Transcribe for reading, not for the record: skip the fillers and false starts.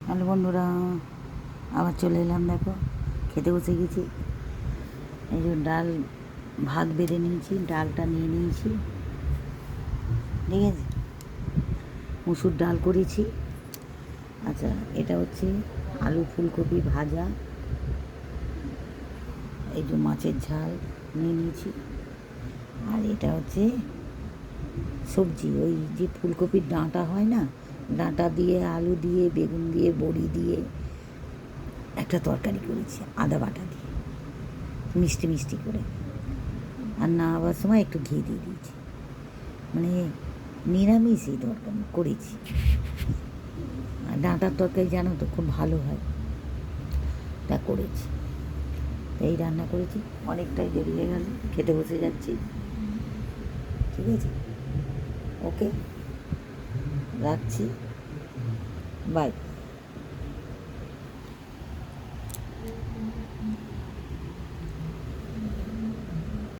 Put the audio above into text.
Hello বন্ধুরা, আবার চলে এলাম। দেখো, খেতে বসে গেছি। এই যে ডাল ভাত বেড়ে নিয়েছি, ডালটা নিয়ে নিয়েছি, ঠিক আছে। মুসুর ডাল করেছি। আচ্ছা, এটা হচ্ছে আলু ফুলকপি ভাজা, এই যে মাছের ঝাল নিয়ে নিয়েছি। আর এটা হচ্ছে সবজি, ওই যে ফুলকপির ডাঁটা হয় না, ডাঁটা দিয়ে আলু দিয়ে বেগুন দিয়ে বড়ি দিয়ে একটা তরকারি করেছি, আদা বাটা দিয়ে, মিষ্টি মিষ্টি করে। আর নামাবার সময় একটু ঘি দিয়ে দিয়েছি। মানে নিরামিষই তরকারি করেছি। আর ডাঁটার তরকারি জানো তো খুব ভালো হয়, তা করেছি। এই রান্না করেছি, অনেকটাই দেরি হয়ে গেল, খেতে বসে যাচ্ছি, ঠিক আছে। ওকে, রাখছি, বাই।